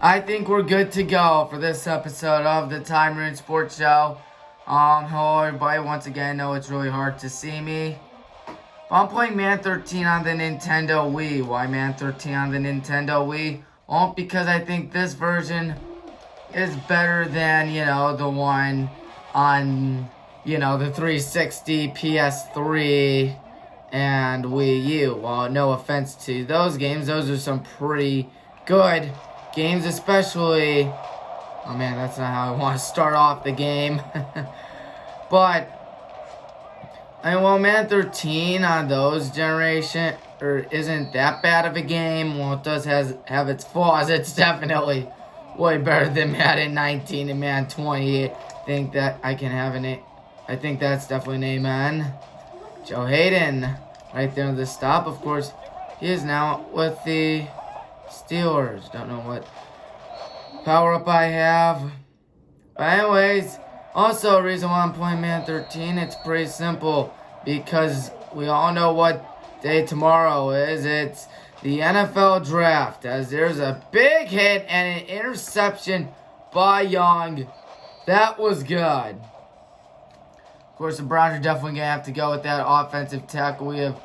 I think we're good to go for this episode of the Maroon Sports Show. Hello everybody. Once again, I know it's really hard to see me. But I'm playing Man 13 on the Nintendo Wii. Why Man 13 on the Nintendo Wii? Well, because I think this version is better than, the one on, the 360, PS3, and Wii U. Well, no offense to those games. Those are some pretty good games, especially... Oh man, that's not how I want to start off the game. But... Man 13 on those generation isn't that bad of a game. Well, it does have its flaws. It's definitely way better than Madden 19 and Madden 20. I think that I can have I think that's definitely an amen. Joe Hayden, right there on the stop. Of course, he is now with the Steelers. Don't know what power up I have. But anyways, also a reason why I'm playing Man 13, it's pretty simple. Because we all know what day tomorrow is. It's the NFL draft. As there's a big hit and an interception by Young. That was good. Of course, the Browns are definitely going to have to go with that offensive tackle we have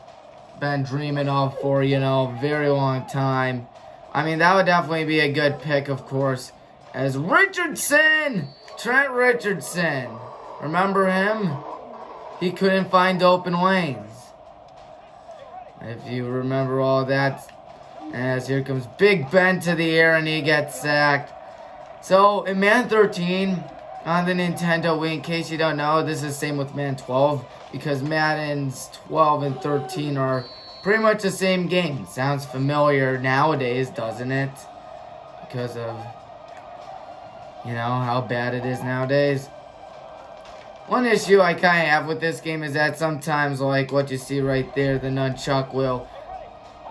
been dreaming of for, a very long time. I mean, that would definitely be a good pick, of course. As Trent Richardson. Remember him? He couldn't find open lanes. If you remember all that. As here comes Big Ben to the air and he gets sacked. So, in Man 13, on the Nintendo Wii, in case you don't know, this is the same with Man 12. Because Madden's 12 and 13 are pretty much the same game. Sounds familiar nowadays, doesn't it? Because of, how bad it is nowadays. One issue I kind of have with this game is that sometimes, like what you see right there, the nunchuck will,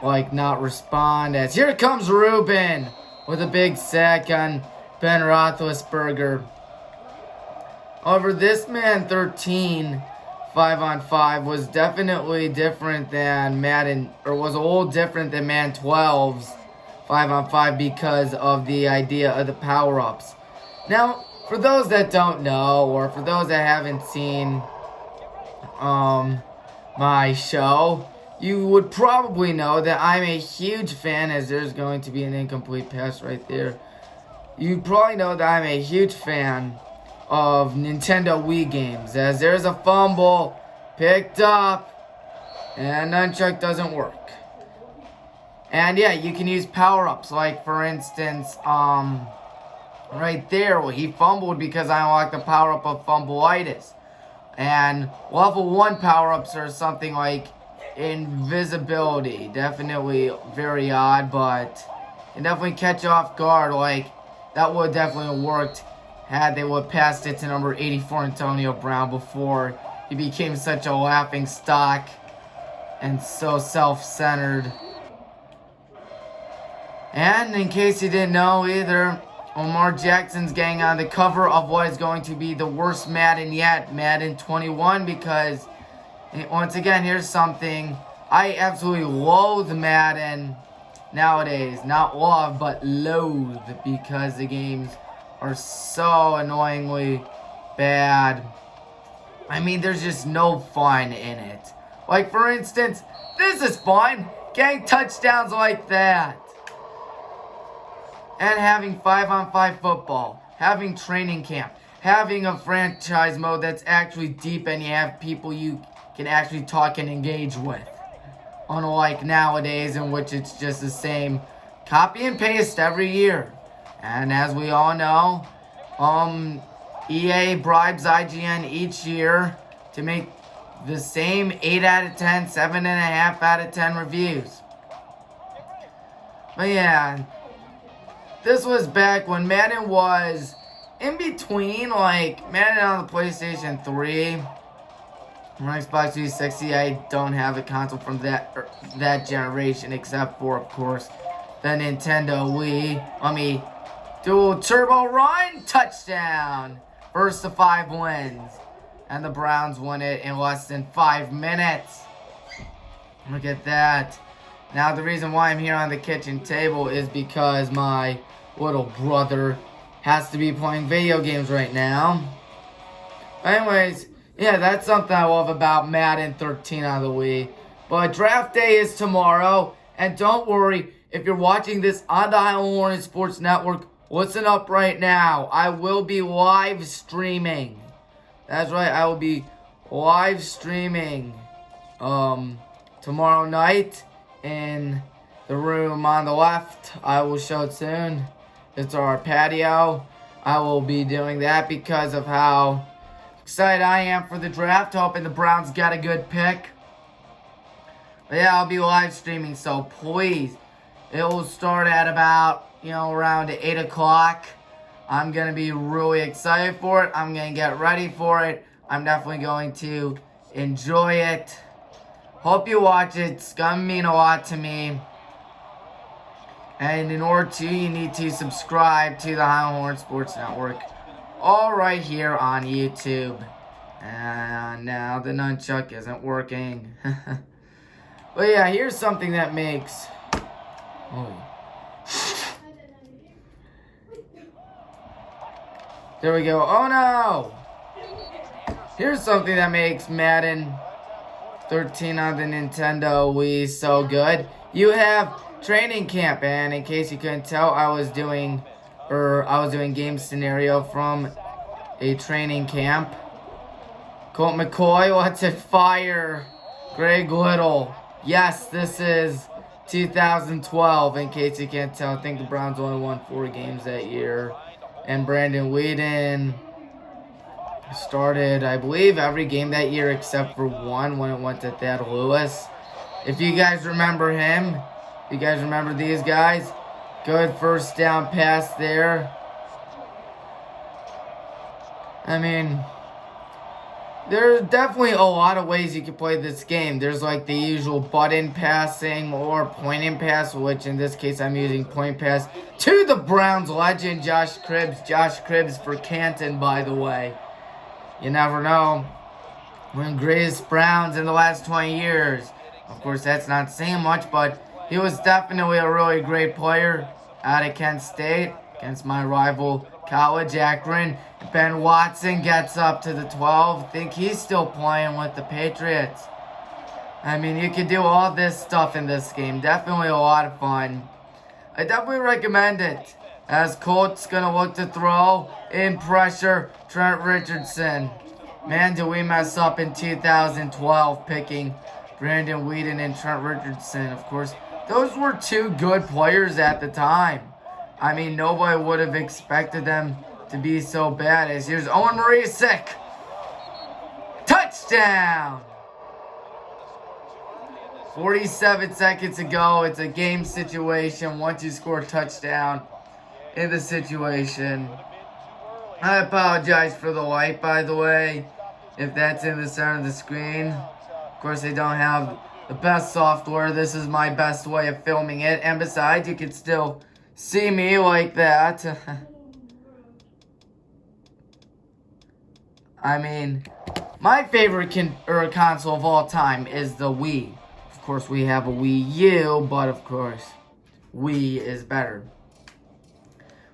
not respond. As here comes Ruben with a big sack on Ben Roethlisberger. However, this Man 13 5-on-5 was definitely different than Madden, or was a little different than Man 12's 5-on-5 because of the idea of the power-ups. Now, for those that don't know, or for those that haven't seen my show, you would probably know that I'm a huge fan, as there's going to be an incomplete pass right there. You'd probably know that I'm a huge fan of Nintendo Wii games, as there's a fumble picked up, and nunchuck doesn't work. And yeah, you can use power-ups, like for instance, right there, well, he fumbled because I unlocked the power-up of Fumbleitis. And level 1 power-ups are something like invisibility. Definitely very odd, but can definitely catch you off guard. Like, that would definitely have worked had they would have passed it to number 84 Antonio Brown before he became such a laughing stock and so self-centered. And in case you didn't know either, Lamar Jackson's getting on the cover of what is going to be the worst Madden yet, Madden 21, because, once again, here's something. I absolutely loathe Madden nowadays. Not love, but loathe, because the games are so annoyingly bad. I mean, there's just no fun in it. Like, for instance, this is fun. Getting touchdowns like that. And having 5-on-5 football, having training camp, having a franchise mode that's actually deep and you have people you can actually talk and engage with. Unlike nowadays, in which it's just the same copy and paste every year. And as we all know, EA bribes IGN each year to make the same 8 out of 10, 7.5 out of 10 reviews. But yeah, this was back when Madden was in between, like, Madden on the PlayStation 3 and Xbox 360. I don't have a console from that generation, except for, of course, the Nintendo Wii. Dual turbo run, touchdown. First to 5 wins. And the Browns won it in less than 5 minutes. Look at that. Now, the reason why I'm here on the kitchen table is because my little brother has to be playing video games right now. Anyways, yeah, that's something I love about Madden 13 on the Wii. But draft day is tomorrow, and don't worry, if you're watching this on the Highland Warren Sports Network, listen up right now. I will be live streaming. That's right, I will be live streaming tomorrow night in the room on the left. I will show it soon. It's our patio. I will be doing that because of how excited I am for the draft. Hoping the Browns got a good pick. But yeah, I'll be live streaming, so please. It will start at about, around 8 o'clock. I'm going to be really excited for it. I'm going to get ready for it. I'm definitely going to enjoy it. Hope you watch it. It's going to mean a lot to me. And in order to, you need to subscribe to the Highland Horn Sports Network. All right here on YouTube. And now the nunchuck isn't working. But yeah, here's something that makes... Oh. There we go. Oh no! Here's something that makes Madden 13 on the Nintendo Wii so good. You have training camp, and in case you couldn't tell, I was doing game scenario from a training camp. Colt McCoy, what's it fire? Greg Little. Yes, this is 2012, in case you can't tell. I think the Browns only won 4 games that year. And Brandon Weeden started, I believe, every game that year except for one when it went to Thad Lewis. If you guys remember him, you guys remember these guys? Good first down pass there. I mean, there's definitely a lot of ways you can play this game. There's like the usual button passing or point and pass, which in this case I'm using point pass to the Browns legend, Josh Cribbs. Josh Cribbs for Canton, by the way. You never know. One of the greatest Browns in the last 20 years. Of course, that's not saying much, but he was definitely a really great player out of Kent State against my rival college, Akron. Ben Watson gets up to the 12. Think he's still playing with the Patriots. I mean, you could do all this stuff in this game. Definitely a lot of fun. I definitely recommend it. As Colt's going to look to throw in pressure, Trent Richardson. Man, did we mess up in 2012 picking Brandon Weeden and Trent Richardson. Of course, those were 2 good players at the time. I mean, nobody would have expected them to be so bad. As here's Owen Marisick. Touchdown! 47 seconds to go. It's a game situation once you score a touchdown in the situation. I apologize for the light, by the way, if that's in the center of the screen. Of course, they don't have the best software. This is my best way of filming it. And besides, you can still see me like that. I mean, my favorite console of all time is the Wii. Of course, we have a Wii U, but of course, Wii is better.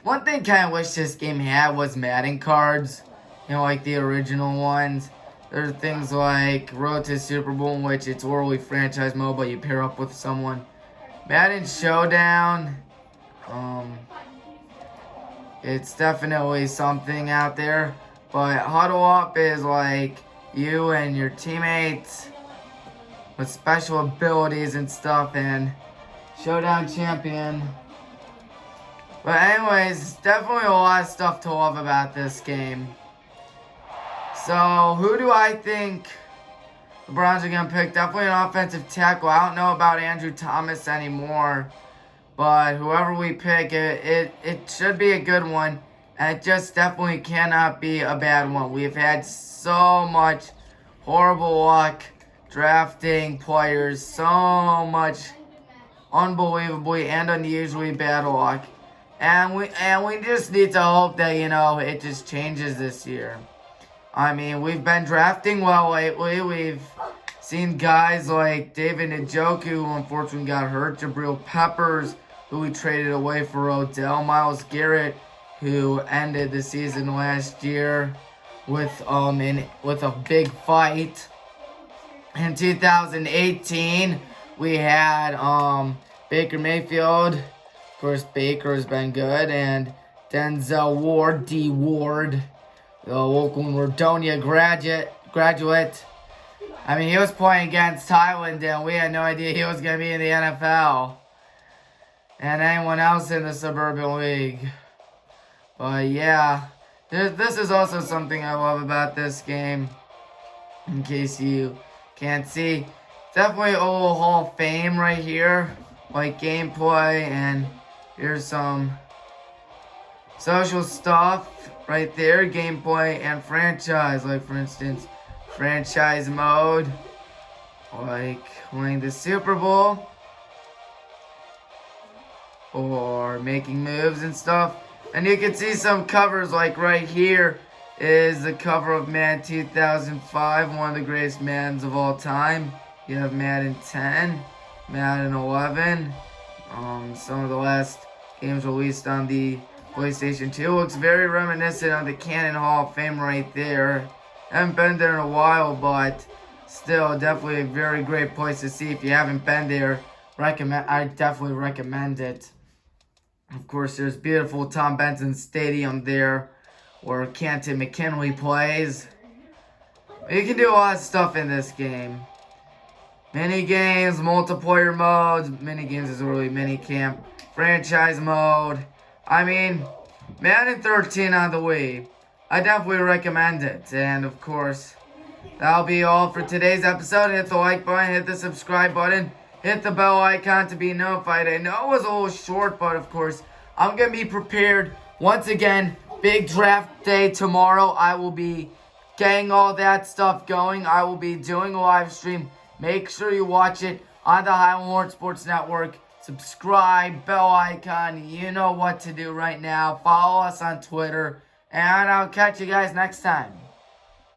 One thing I kind of wish this game had was Madden cards. Like the original ones. There's things like Road to Super Bowl, in which it's literally franchise mode, but you pair up with someone. Madden Showdown. It's definitely something out there. But Huddle Up is like you and your teammates with special abilities and stuff. And Showdown Champion. But anyways, definitely a lot of stuff to love about this game. So, who do I think the Browns are going to pick? Definitely an offensive tackle. I don't know about Andrew Thomas anymore. But whoever we pick, it should be a good one. And it just definitely cannot be a bad one. We've had so much horrible luck drafting players. So much unbelievably and unusually bad luck. And we just need to hope that, it just changes this year. I mean, we've been drafting well lately. We've seen guys like David Njoku, who unfortunately got hurt, Jabril Peppers, who we traded away for Odell. Myles Garrett, who ended the season last year with a big fight. In 2018, we had Baker Mayfield. Of course, Baker has been good, and Denzel Ward, D. Ward, the local Maroon graduate. I mean, he was playing against Thailand, and we had no idea he was going to be in the NFL. And anyone else in the Suburban League. But yeah, this is also something I love about this game. In case you can't see. Definitely a little Hall of Fame right here. Like gameplay, and here's some social stuff right there. Gameplay and franchise. Like for instance, franchise mode. Like winning the Super Bowl. Or making moves and stuff. And you can see some covers like right here is the cover of Madden 2005, one of the greatest Maddens of all time. You have Madden 10, Madden 11, some of the last games released on the PlayStation 2. Looks very reminiscent of the Canon Hall of Fame right there. Haven't been there in a while, but still definitely a very great place to see. If you haven't been there, I definitely recommend it. Of course, there's beautiful Tom Benson Stadium there, where Canton McKinley plays. You can do a lot of stuff in this game. Mini games, multiplayer modes. Mini games is really mini camp. Franchise mode. I mean, Madden 13 on the Wii. I definitely recommend it. And of course, that'll be all for today's episode. Hit the like button, hit the subscribe button, hit the bell icon to be notified. I know it was a little short, but of course, I'm going to be prepared. Once again, big draft day tomorrow. I will be getting all that stuff going. I will be doing a live stream. Make sure you watch it on the Highland Horn Sports Network. Subscribe, bell icon. You know what to do right now. Follow us on Twitter. And I'll catch you guys next time.